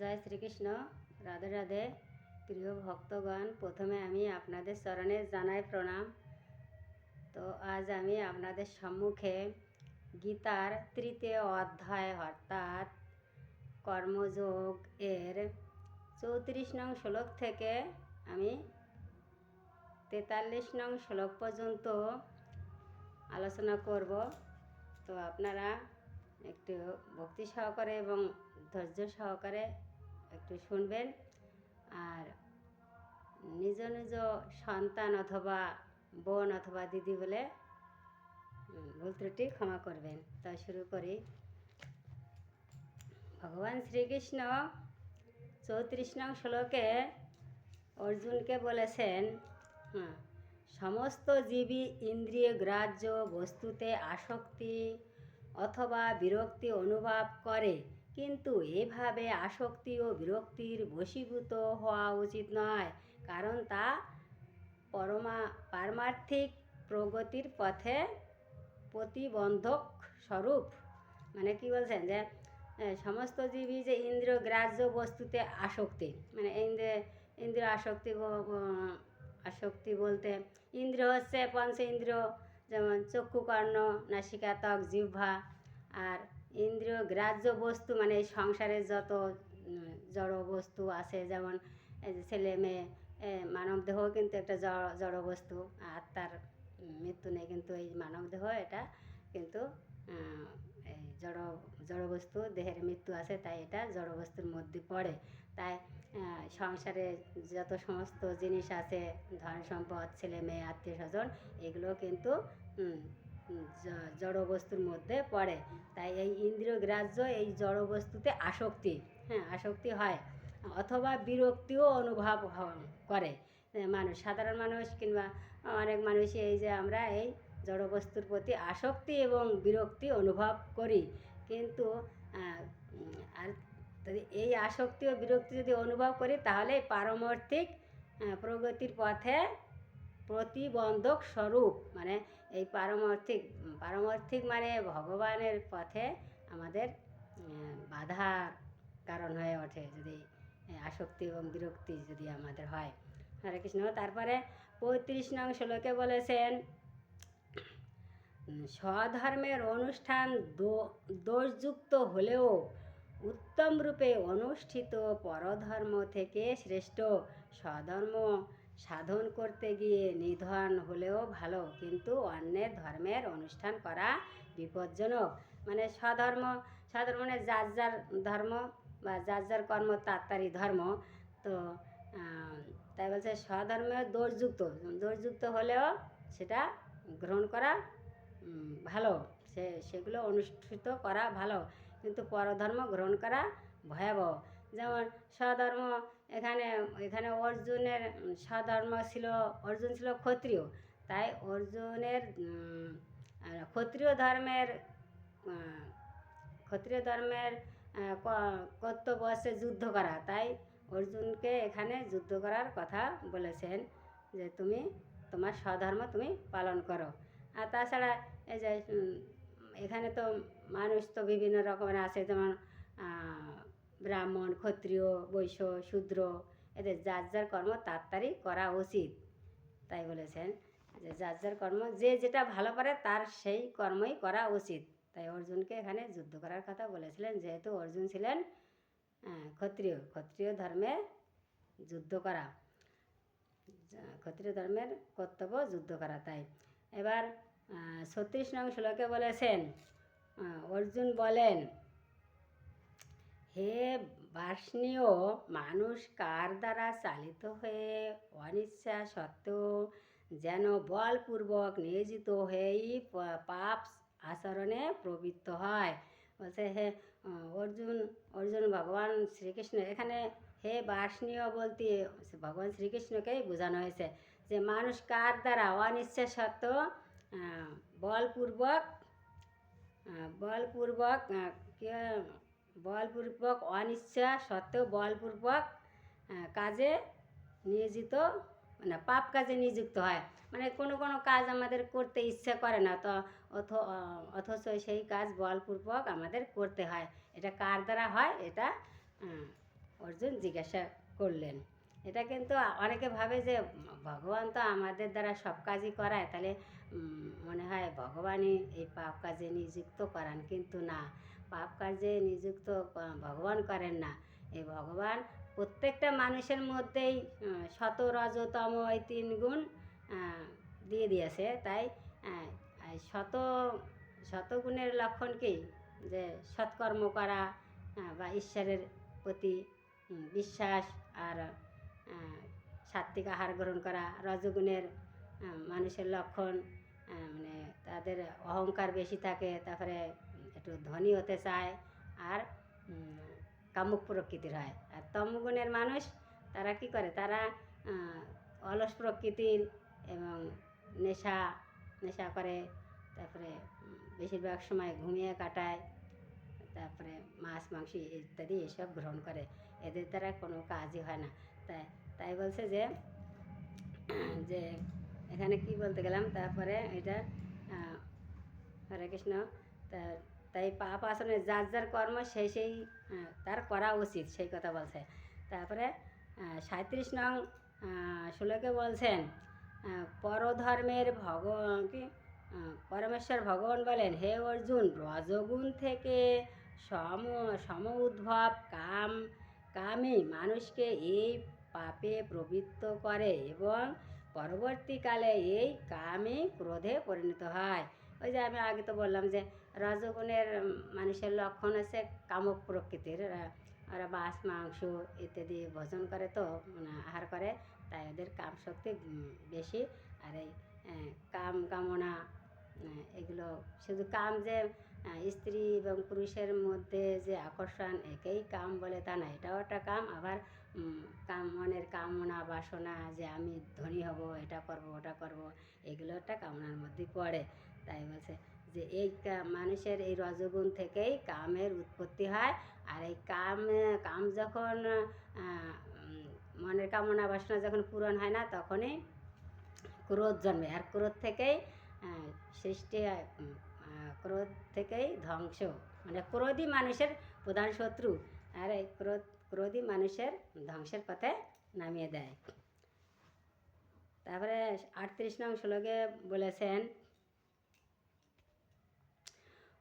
জয় শ্রীকৃষ্ণ। রাধে রাধে। প্রিয় ভক্তগণ, প্রথমে আমি আপনাদের চরণে জানাই প্রণাম। তো আজ আমি আপনাদের সম্মুখে গীতার তৃতীয় অধ্যায় অর্থাৎ কর্মযোগ এর 34 নং শ্লোক থেকে আমি 43 নং শ্লোক পর্যন্ত আলোচনা করব। তো আপনারা একটু ভক্তি সহকারে এবং ধৈর্য সহকারে একটু শুনবেন, আর নিজ নিজ সন্তান অথবা বোন অথবা দিদি বলে ভুল ত্রুটি ক্ষমা করবেন। তা শুরু করি। ভগবান শ্রীকৃষ্ণ 34 নং শ্লোকে অর্জুনকে বলেছেন, সমস্ত জীবী ইন্দ্রিয় গ্রাহ্য বস্তুতে আসক্তি অথবা বিরক্তি অনুভব করে, কিন্তু এভাবে আসক্তি ও বিরক্তির বশীভূত হওয়া উচিত নয়, কারণ তা পারমার্থিক প্রগতির পথে প্রতিবন্ধক স্বরূপ। মানে কি বলছেন, যে সমস্ত জীবী যে ইন্দ্রিয় গ্রাহ্য বস্তুতে আসক্তি, মানে ইন্দ্রিয় আসক্তি বলতে ইন্দ্রিয় হচ্ছে পঞ্চ ইন্দ্রিয়, যেমন চক্ষু, কর্ণ, নাসিকা, ত্বক, জিহ্বা। আর ইন্দ্রিয় গ্রাহ্য বস্তু মানে এই সংসারের যত জড় বস্তু আছে, যেমন ছেলে মেয়ে, মানব দেহ কিন্তু একটা জড় বস্তু, আত্মার মৃত্যু নেই, কিন্তু এই মানব দেহ এটা কিন্তু এই জড় বস্তু, দেহের মৃত্যু আছে, তাই এটা জড় বস্তুর মধ্যে পড়ে। তাই সংসারে যত সমস্ত জিনিস আছে, ধন সম্পদ, ছেলে মেয়ে, আত্মীয় স্বজন, এগুলো কিন্তু জড় বস্তুর মধ্যে পড়ে। তাই এই ইন্দ্রিয় গ্রাহ্য এই জড় বস্তুতে আসক্তি হয়, অথবা বিরক্তিও অনুভব করে মানুষ, সাধারণ মানুষ কিংবা অনেক মানুষই এই যে আমরা এই জড় বস্তুর প্রতি আসক্তি এবং বিরক্তি অনুভব করি। কিন্তু আর এই আসক্তি ও বিরক্তি যদি অনুভব করি, তাহলে পারমার্থিক প্রগতির পথে প্রতিবন্ধক স্বরূপ, মানে এই পারমার্থিক মানে ভগবানের পথে আমাদের বাধার কারণ হয়ে ওঠে, যদি আসক্তি এবং বিরক্তি যদি আমাদের হয়। হরে কৃষ্ণ। তারপরে 35 নং শ্লোকে বলেছেন, স্বধর্মের অনুষ্ঠান দোষযুক্ত হলেও উত্তম রূপে অনুষ্ঠিত পরধর্ম থেকে শ্রেষ্ঠ। স্বধর্ম সাধন করতে গিয়ে নিধন হলেও ভালো, কিন্তু অন্যের ধর্মের অনুষ্ঠান করা বিপজ্জনক। মানে স্বধর্ম মানে যার যার ধর্ম বা যার যার কর্ম তার ধর্ম। তো তাই বলছে স্বধর্মের দোষযুক্ত হলেও সেটা গ্রহণ করা ভালো, সেগুলো অনুষ্ঠিত করা ভালো, কিন্তু পরধর্ম গ্রহণ করা ভয়াবহ। যেমন স্বধর্ম, এখানে অর্জুনের স্বধর্ম ছিল, অর্জুন ছিল ক্ষত্রিয়, তাই অর্জুনের ক্ষত্রিয় ধর্মের কর্তব্য আছে যুদ্ধ করা, তাই অর্জুনকে এখানে যুদ্ধ করার কথা বলেছেন, যে তুমি তোমার স্বধর্ম তুমি পালন করো। আর তাছাড়া এই যে এখানে তো মানুষ তো বিভিন্ন রকমের আছে, যেমন ব্রাহ্মণ, ক্ষত্রিয়, বৈশ্য, শূদ্র, এদের যার যার কর্ম তারই করা উচিত। তাই বলেছেন যে যার যার কর্ম যে যেটা ভালো পারে তার সেই কর্মই করা উচিত। তাই অর্জুনকে এখানে যুদ্ধ করার কথা বলেছিলেন, যেহেতু অর্জুন ছিলেন ক্ষত্রিয় ধর্মে যুদ্ধ করা, ক্ষত্রিয় ধর্মের কর্তব্য যুদ্ধ করা। তাই এবার 36 নং শ্লোকে বলেছেন, অর্জুন বলেন, হে বার্ষ্ণেয় মানুষ কার দ্বারা চালিত হয়ে অনিচ্ছা সত্ত্বেও যেন বলপূর্বক নিয়োজিত হয়েই পাপ আচরণে প্রবৃত্ত হয়। বলছে হে অর্জুন ভগবান শ্রীকৃষ্ণ, এখানে হে বার্ষ্ণেয় বলতে ভগবান শ্রীকৃষ্ণকেই বোঝানো হয়েছে, যে মানুষ কার দ্বারা অনিচ্ছা সত্ত্বেও বলপূর্বক অনিচ্ছা সত্ত্বেও বলপূর্বক কাজে নিয়োজিত, মানে পাপ কাজে নিযুক্ত হয়। মানে কোনো কাজ আমাদের করতে ইচ্ছা করে না, তো অথচ সেই কাজ বলপূর্বক আমাদের করতে হয়। এটা কার দ্বারা হয়? এটা অর্জুন জিজ্ঞাসা করলেন। এটা কিন্তু অনেকে ভাবে যে ভগবান তো আমাদের দ্বারা সব কাজই করায়, তাহলে মনে হয় ভগবানই এই পাপ কাজে নিযুক্ত করান, কিন্তু না, পাপ কাজে নিযুক্ত ভগবান করেন না। এই ভগবান প্রত্যেকটা মানুষের মধ্যেই শত রজতম এই 3 গুণ দিয়ে দিয়েছে। তাই শত শতগুণের লক্ষণ কি, যে সৎকর্ম করা, বা ঈশ্বরের প্রতি বিশ্বাস, আর সাত্বিক আহার গ্রহণ করা। রজগুণের মানুষের লক্ষণ মানে তাদের অহংকার বেশি থাকে, তারপরে একটু ধনী হতে চায়, আর কামুক প্রকৃতির হয়। আর তমগুণের মানুষ তারা কি করে, তারা অলস প্রকৃতির এবং নেশা করে, তারপরে বেশিরভাগ সময় ঘুমিয়ে কাটায়, তারপরে মাছ মাংস ইত্যাদি এসব গ্রহণ করে। এদের দ্বারা কোনো কাজই হয় না। তাই বলছে যে যে এখানে কি বলতে গেলাম, তারপরে এটা হরে কৃষ্ণ। তাই পাপ আচরণে যার যার কর্ম সেই তার করা উচিত, সেই কথা বলছে। তারপরে 37 নং শ্লোকে বলছেন, পরধর্মের পরমেশ্বর ভগবান বলেন, হে অর্জুন, রজগুণ থেকে সম উদ্ভব কামই মানুষকে এই পাপে প্রবৃত্ত করে এবং পরবর্তীকালে এই কামই ক্রোধে পরিণত হয়। ওই যে আমি আগে তো বললাম যে রজগুণের মানুষের লক্ষণ হচ্ছে কামক প্রকৃতির, ওরা মাছ মাংস ইত্যাদি ভোজন করে, তো আহার করে, তাই ওদের কাম শক্তি বেশি। আর এই কামনা এগুলো শুধু কাম, যে স্ত্রী এবং পুরুষের মধ্যে যে আকর্ষণ, একেই কাম বলে তা না, এটাও একটা কাম। আবার মনের কামনা বাসনা, যে আমি ধনী হব, এটা করব ওটা করব, এগুলো একটা কামনার মধ্যে পড়ে। তাই বলছে যে এই মানুষের এই রজগুণ থেকেই কামের উৎপত্তি হয়। আর এই কাম যখন মনের কামনা বাসনা যখন পূরণ হয় না, তখনই ক্রোধ জন্মে। আর ক্রোধ থেকেই সৃষ্টি, ক্রোধ থেকেই ধ্বংস, মানে ক্রোধই মানুষের প্রধান শত্রু। আর এই ক্রোধই মানুষের ধ্বংসের পথে নামিয়ে দেয়। তারপরে 38 নং শ্লোকে বলেছেন,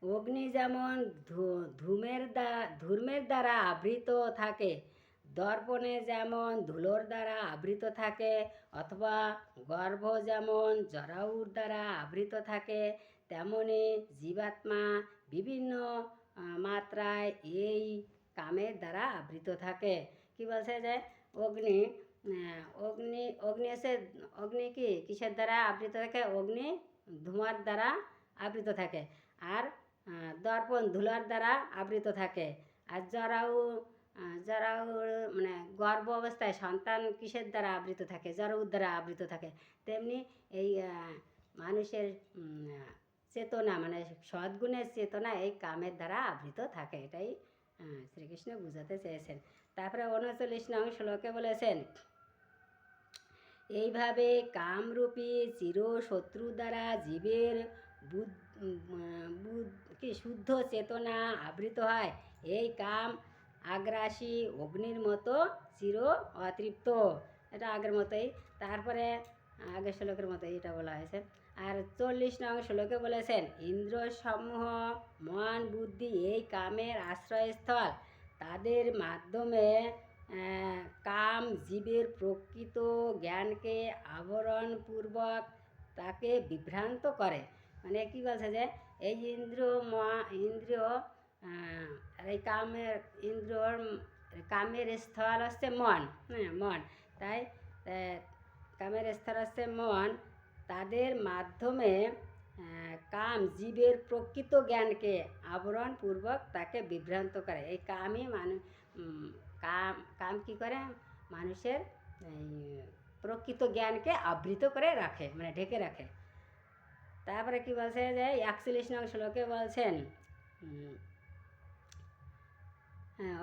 অগ্নি যেমন ধূমের দ্বারা আবৃত থাকে, দর্পণে যেমন ধুলোর দ্বারা আবৃত থাকে, অথবা গর্ভ যেমন জরায়ুর দ্বারা আবৃত থাকে, তেমনি জীবাত্মা বিভিন্ন মাত্রায় এই কামের দ্বারা আবৃত থাকে। কি বলছে যে অগ্নি এসে, অগ্নি কিসের দ্বারা আবৃত থাকে? অগ্নি ধোঁয়ার দ্বারা আবৃত থাকে। আর দর্পণ ধুলার দ্বারা আবৃত থাকে। আর জরায়ু মানে গর্ভ অবস্থায় সন্তান কিসের দ্বারা আবৃত থাকে? জরায়ুর দ্বারা আবৃত থাকে। তেমনি এই মানুষের চেতনা, মানে সদ্গুণের চেতনা এই কামের দ্বারা আবৃত থাকে। এটাই শ্রীকৃষ্ণ বুঝাতে চেয়েছেন। তারপরে 39 নং শ্লোকে বলেছেন, এইভাবে কামরূপী চির শত্রু দ্বারা জীবের শুদ্ধ চেতনা আবৃত হয়। এই কাম আগ্রাসী অগ্নির মতো চির অতৃপ্ত। এটা আগের মতোই, তারপরে আগের শ্লোকের মতোই এটা বলা হয়েছে। আর 40 নং শ্লোকে বলেছেন, ইন্দ্র সমূহ মন বুদ্ধি এই কামের আশ্রয়স্থল, তাদের মাধ্যমে কাম জীবের প্রকৃত জ্ঞানকে আবরণপূর্বক তাকে বিভ্রান্ত করে। মানে কি বলছে যে এই ইন্দ্রিয় এই কামের স্থল হচ্ছে মন। মন। তাই কামের স্থল হচ্ছে মন, তাদের মাধ্যমে কাম জীবের প্রকৃত জ্ঞানকে আবরণপূর্বক তাকে বিভ্রান্ত করে। এই কামই কাম কী করে? মানুষের প্রকৃত জ্ঞানকে আবৃত করে রাখে, মানে ঢেকে রাখে। তারপরে কি বলছে যে 41 নং শ্লোকে বলছেন,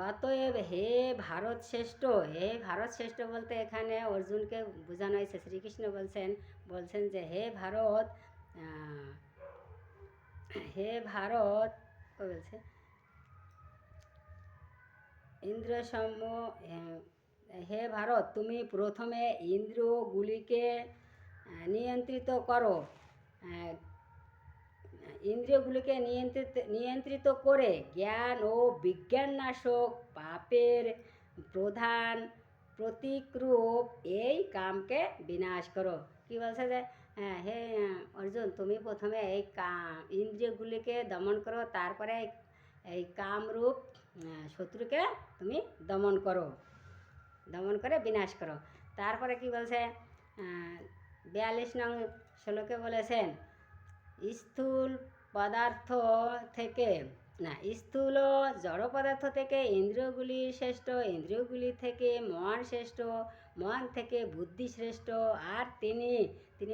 অতএব হে ভারত শ্রেষ্ঠ। হে ভারত শ্রেষ্ঠ বলতে এখানে অর্জুনকে বোঝানো হয়েছে। শ্রীকৃষ্ণ বলছেন যে হে ভারত, বলছে ইন্দ্রিয় সমূহ হে ভারত, তুমি প্রথমে ইন্দ্রিয়গুলিকে নিয়ন্ত্রিত করো। আহ, ইন্দ্রিয়গুলিকে নিয়ন্ত্রিত করে জ্ঞান ও বিজ্ঞান নাশক পাপের প্রধান প্রতীকরূপ এই কামকে বিনাশ করো। কি বলছে যে হে অর্জুন, তুমি প্রথমে এই ইন্দ্রিয়গুলিকে দমন করো, তারপরে এই কামরূপ শত্রুকে তুমি দমন করো, দমন করে বিনাশ করো। তারপরে কি বলছে 42 নং শ্লোকে বলেছেন, স্থূল পদার্থ থেকে স্থূল জড় পদার্থ থেকে ইন্দ্রিয়গুলি শ্রেষ্ঠ, ইন্দ্রিয়গুলি থেকে মন শ্রেষ্ঠ, মন থেকে বুদ্ধি শ্রেষ্ঠ, আর তিনি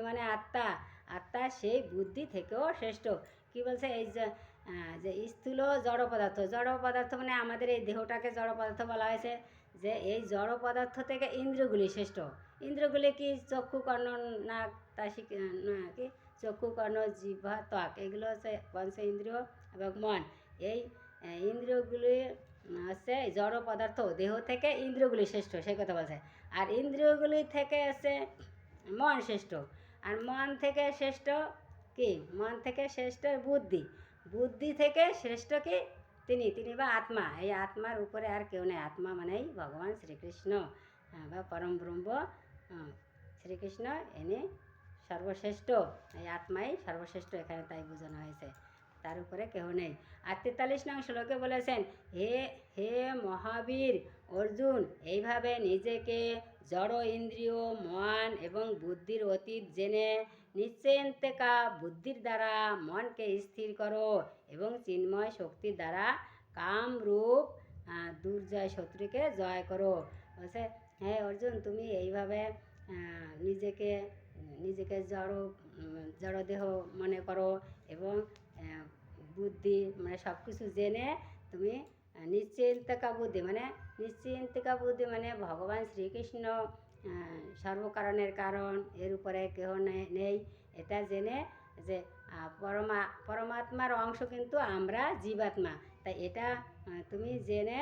মানে আত্মা, আত্মা সেই বুদ্ধি থেকেও শ্রেষ্ঠ। কি বলছে এই যে স্থূল জড় পদার্থ মানে আমাদের এই দেহটাকে জড় পদার্থ বলা হয়েছে, যে এই জড় পদার্থ থেকে ইন্দ্রিয়গুলি শ্রেষ্ঠ। ইন্দ্রিয়গুলি কি চক্ষু, কর্ণ, নাক, তাসিক, কি চক্ষু, কর্ণ, জিহ্বা, ত্বক, এগুলো হচ্ছে পঞ্চ ইন্দ্রিয় এবং মন। এই ইন্দ্রিয়গুলি হচ্ছে জড় পদার্থ, দেহ থেকে ইন্দ্রিয়গুলি শ্রেষ্ঠ, সেই কথা বলছে। আর ইন্দ্রিয়গুলি থেকে হচ্ছে মন শ্রেষ্ঠ, আর মন থেকে শ্রেষ্ঠ কি, মন থেকে শ্রেষ্ঠ বুদ্ধি, বুদ্ধি থেকে শ্রেষ্ঠ কি তিনি বা আত্মা। এই আত্মার উপরে আর কেউ নেই। আত্মা মানেই ভগবান শ্রীকৃষ্ণ বা পরম ব্রহ্ম শ্রীকৃষ্ণ, এনে সর্বশ্রেষ্ঠ। এই আত্মাই সর্বশ্রেষ্ঠ, এখানে তাই বোঝানো হয়েছে, তার উপরে কেউ নেই। আর 43 নং শ্লোকে বলেছেন, হে মহাবীর অর্জুন, এইভাবে নিজেকে জড় ইন্দ্রিয়, মন এবং বুদ্ধির অতীত জেনে নিশ্চিন্তিকা বুদ্ধির দ্বারা মনকে স্থির করো এবং চিন্ময় শক্তির দ্বারা কামরূপ দুর্জয় শত্রুকে জয় করো। বলছে হ্যাঁ অর্জুন, তুমি এইভাবে নিজেকে জড় দেহ মনে করো এবং বুদ্ধি মানে সব কিছু জেনে তুমি নিশ্চিন্তিকা বুদ্ধি মানে ভগবান শ্রীকৃষ্ণ সর্বকারণের কারণ, এর উপরে কেহ নেই, এটা জেনে যে পরমাত্মার অংশ কিন্তু আমরা জীবাত্মা। তাই এটা তুমি জেনে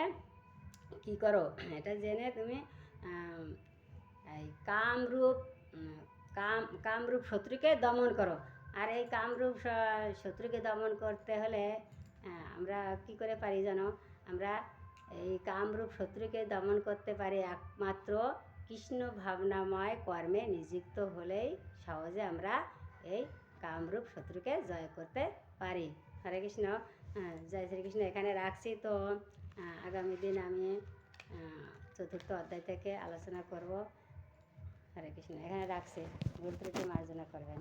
কি করো, এটা জেনে তুমি এই কামরূপ শত্রুকে দমন করো। আর এই কামরূপ শত্রুকে দমন করতে হলে আমরা কি করে পারি জানো? আমরা এই কামরূপ শত্রুকে দমন করতে পারি একমাত্র কৃষ্ণ ভাবনাময় কর্মে নিযুক্ত হলেই সহজে আমরা এই কামরূপ শত্রুকে জয় করতে পারি। হরে কৃষ্ণ, জয় শ্রীকৃষ্ণ। এখানে রাখছি। তো আগামী দিন আমি 4th অধ্যায় থেকে আলোচনা করব। হরে কৃষ্ণ, এখানে রাখছি। ভুল ত্রুটি মার্জনা করবেন।